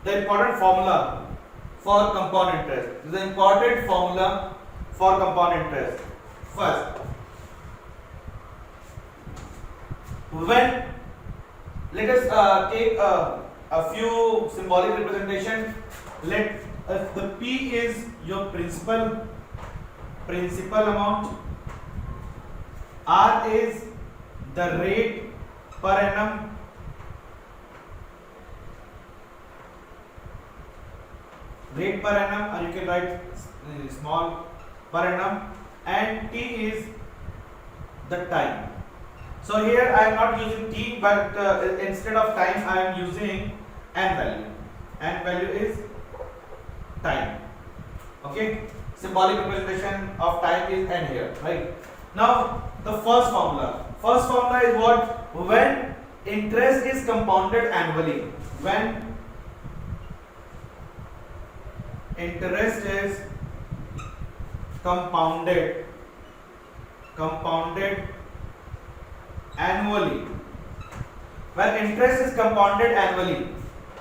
the important formula for compound interest. This is the important formula for compound interest. First, when let us take a few symbolic representation. Let the P is your principal amount, R is the rate per annum, or you can write small per annum, and T is the time. So here I am not using T, but instead of time I am using n value. N value is time. Okay, symbolic representation of time is n here, right? Now the first formula is what? When interest is compounded annually. When interest is compounded annually. When interest is compounded annually,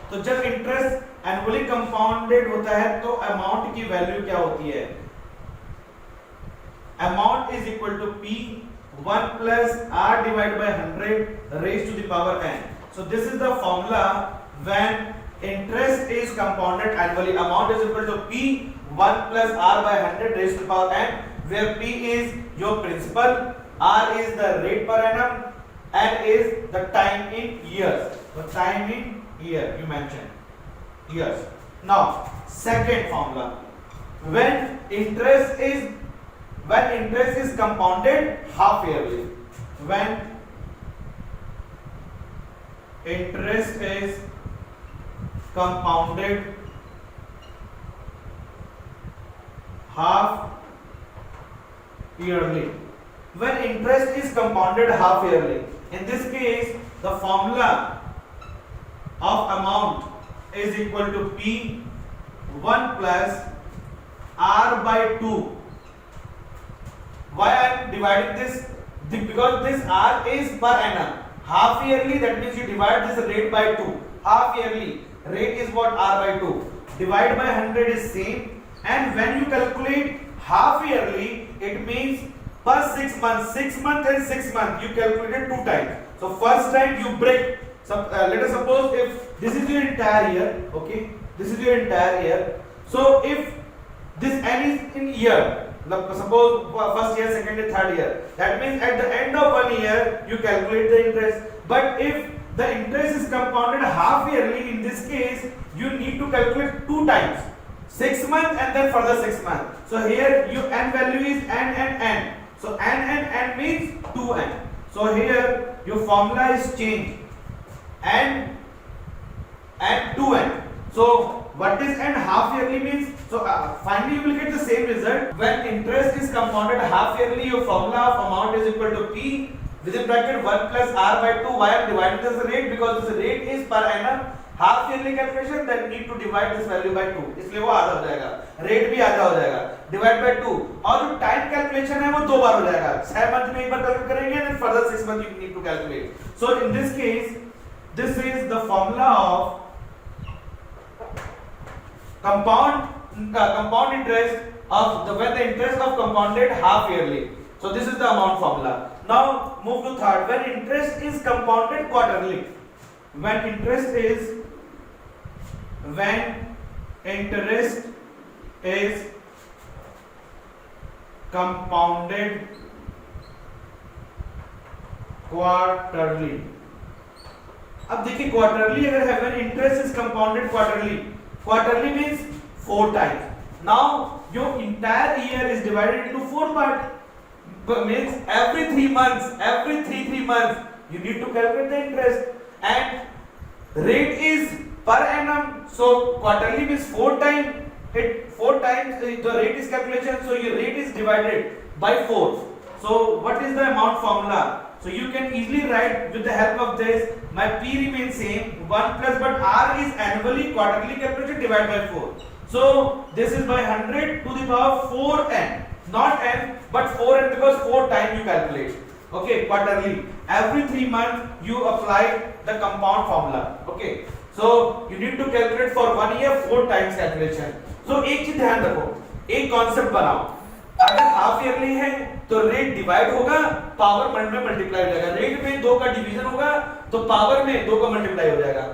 तो जब interest annually compounded होता है तो amount की value क्या होती है? Amount is equal to P 1 plus R divided by 100 raised to the power n. So this is the formula when interest is compounded annually. Amount is equal to P 1 plus R by 100 raised to the power n, where P is your principal, R is the rate per annum, n is the time in years. The time in year you mentioned years. Now second formula, when interest is compounded half yearly. When interest is compounded half yearly. When interest is compounded half yearly, in this case the formula of amount is equal to P 1 plus R by 2. Why I am dividing this? Because this R is per annum. Half yearly, that means you divide this rate by 2. Half yearly rate is what? R by 2. Divide by 100 is same. And when you calculate half yearly, it means per 6 months. 6 months and 6 months you calculated 2 times. So first time you break. So let us suppose if this is your entire year, okay? This is your entire year. So if this n is in year, suppose first year, second year, third year, that means at the end of 1 year you calculate the interest. But if the interest is compounded half yearly, in this case you need to calculate 2 times, 6 months and then further 6 months. So here your n value is n and n. So n and n means 2n. So here your formula is changed, n and 2n. So what is n half yearly means? So finally you will get the same result. When interest is compounded half yearly, your formula of amount is equal to P within bracket 1 plus R by 2. Why I am dividing this rate? Because this rate is per annum. Half yearly calculation, then need to divide this value by 2. इसलिए वो आधा हो जाएगा, rate भी आधा हो जाएगा, divide by 2. और जो टाइम कैलकुलेशन है वो 2 बार हो जाएगा. 6 मंथ में एक बार कैलकुलेट करेंगे, then further 6 months you need to calculate. So in this case, this is the formula of compound interest of when the interest of compounded half yearly. So this is the amount formula. Now move to third, when interest is compounded quarterly. When interest is compounded quarterly. अब देखिए quarterly अगर है, when interest is compounded quarterly means 4 times. Now your entire year is divided into 4 parts. Means every 3 months you need to calculate the interest, and rate is per annum. So quarterly means 4 times. The rate is calculation, so your rate is divided by 4. So what is the amount formula? So you can easily write with the help of this. My P remains same, 1 plus, but R is annually, quarterly calculation, divided by 4. So this is by 100 to the power 4n, not n but 4n, because 4 times you calculate. Okay, quarterly. Every 3 months you apply the compound formula. Okay. So you need to calculate for 1 year 4 times calculation. So एक चीज ध्यान रखो, एक concept बनाओ, अगर half yearly है तो rate divide होगा, पावर में मल्टीप्लाई हो जाएगा, रेट में 2 का डिवीजन होगा तो पावर में 2 का मल्टीप्लाई हो जाएगा.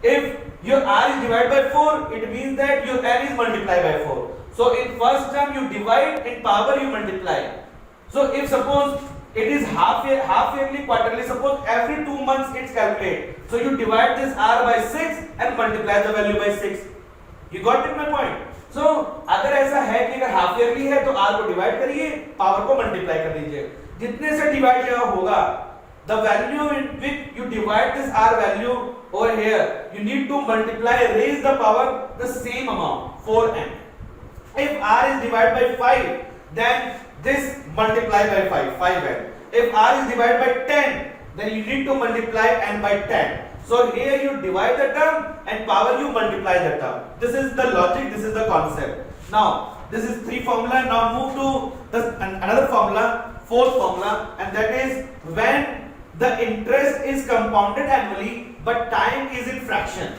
If your r is divided by 4, it means that your n is multiplied by 4. So in first term you divide, in power you multiply. So if suppose it is half yearly, quarterly, suppose every 2 months it's calculated. So you divide this r by 6 and multiply the value by 6. You got it my point? So अगर ऐसा है कि अगर half yearly है तो r को divide करिए, power को मल्टीप्लाई कर दीजिए, जितने से डिवाइड यहाँ होगा, the value in which you divide this r value over here, you need to multiply, raise the power the same amount, 4n. If r is divided by 5, then this multiply by 5n. If r is divided by 10, then you need to multiply n by 10. So here you divide the term and power you multiply the term. This is the logic, this is the concept. Now this is 3 formula. Now move to another formula, 4th formula, and that is when the interest is compounded annually but time is in fraction.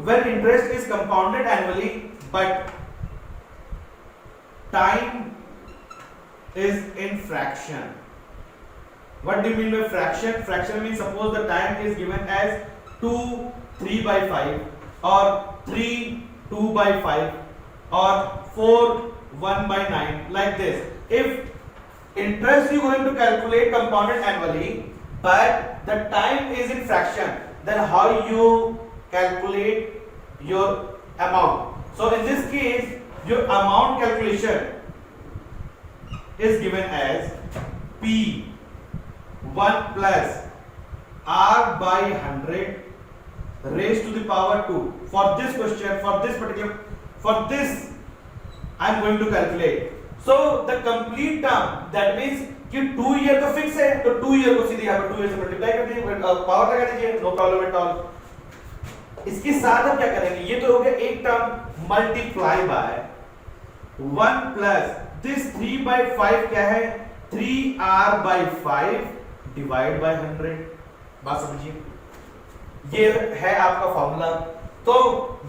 When interest is compounded annually but time is in fraction. What do you mean by fraction? Fraction means suppose the time is given as 2 3 by 5 or 3 2 by 5 or 4 1 by 9, like this. If interest you are going to calculate compounded annually but the time is in fraction, then how you calculate your amount? So in this case your amount calculation is given as P 1 plus R by 100 raised to the power 2. For this question, for this I am going to calculate. So the complete term, that means कि 2 year तो fix है, तो 2 year को सीधे यहाँ पर 2 year से multiply कर दीजिए, पावर लगा दीजिए, नो प्रॉब्लम एट ऑल. इसके साथ हम क्या करेंगे, ये तो हो गया एक term, multiply by 1 plus this 3 by 5 क्या है, 3r by 5 डिवाइड बाय 100. बात समझिए, ये है आपका फॉर्मूला. तो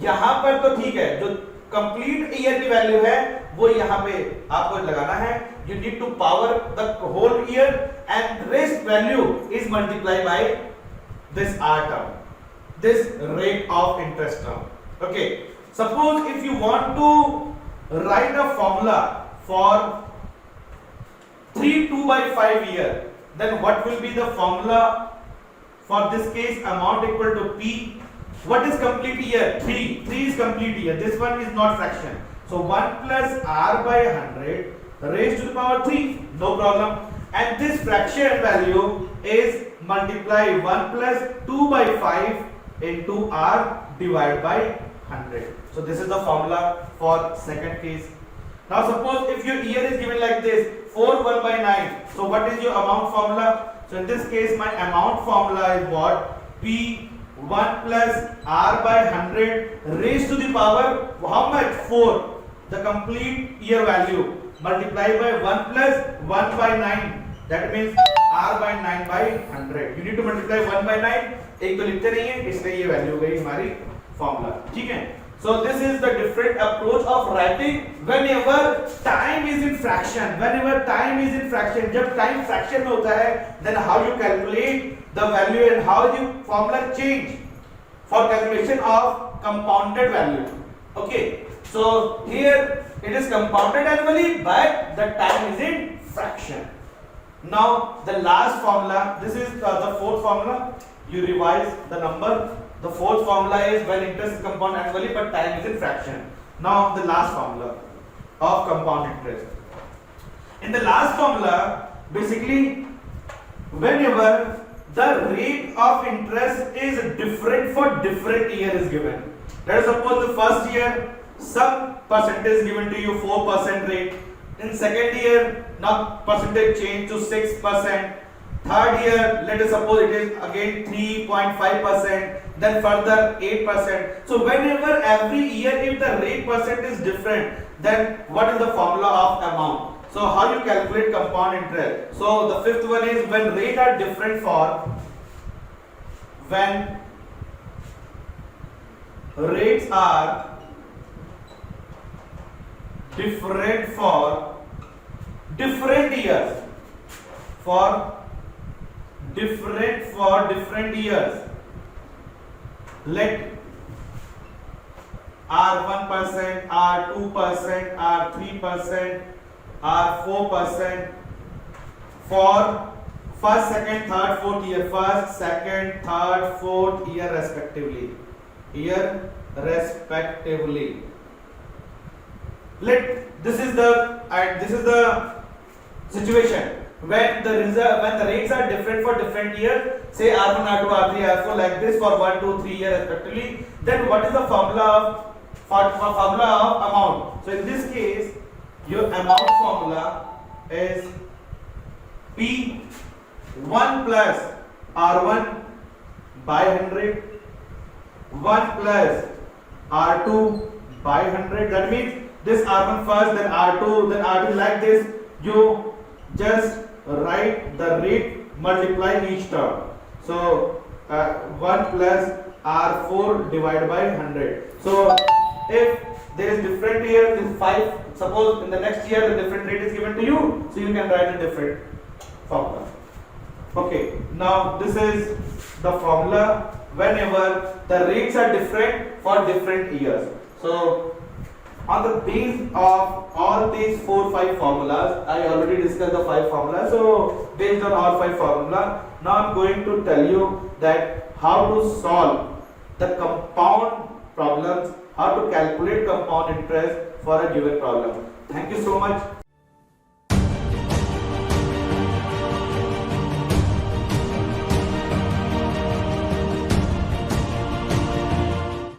यहां पर तो ठीक है, जो कंप्लीट ईयर की वैल्यू है वो यहां पे आपको लगाना है. You need to power the whole year and rest value is multiply by this r term, this rate of interest term. Okay, suppose if you want to write a formula for 3 2 by 5 year, then what will be the formula for this case? Amount equal to P. What is complete year? 3 is complete year. This one is not fraction. So 1 plus r by 100 raised to the power 3, no problem. And this fraction value is multiply 1 plus 2 by 5 into r divided by 100. So this is the formula for second case. Now suppose if your year is given like this, 4 1 by 9. So what is your amount formula? So in this case my amount formula is what? P 1 plus r by 100 raised to the power how much? 4. The complete year value multiplied by 1 plus 1 by 9. That means r by 9 by 100. You need to multiply 1 by 9. एक तो लिखते नहीं है, इसलिए ये value हो गई हमारी फॉर्मूला. ठीक है. So this is the different approach of writing whenever time is in fraction. Whenever time is in fraction, जब time fraction में होता है, then how you calculate the value and how you formula change for calculation of compounded value. Okay. So here it is compounded annually, but the time is in fraction. Now the last formula. This is the fourth formula. You revise the number. The fourth formula is when interest is compounded annually but time is in fraction. Now the last formula of compound interest. In the last formula, basically whenever the rate of interest is different for different year is given. Let us suppose the first year some percentage given to you 4% rate. In second year now percentage change to 6%. Third year, let us suppose it is again 3.5%, then further 8%. So whenever every year if the rate percent is different, then what is the formula of amount? So how you calculate compound interest? So the fifth one is when rates are different for when rates are different for different years different years. Let R 1%, R 2%, R 3%, R 4% for first, second, third, fourth year, first, second, third, fourth year respectively. This is the situation when the rates are different for different years, say R1, R2, R3, R4 like this for 1, 2, 3 years respectively. Then what is the formula of amount? So in this case, your amount formula is P1 plus R1 by 100, 1 plus R2 by 100. That means this R1 first, then R2 like this. You just write the rate, multiply each term. So 1 plus R4 divided by 100. So if there is different year, this 5, suppose in the next year the different rate is given to you, so you can write a different formula. Okay, now this is the formula whenever the rates are different for different years. So on the base of all these 4-5 formulas, I already discussed the 5 formulas. So based on all 5 formulas, now I'm going to tell you that how to solve the compound problems, how to calculate compound interest for a given problem. Thank you so much.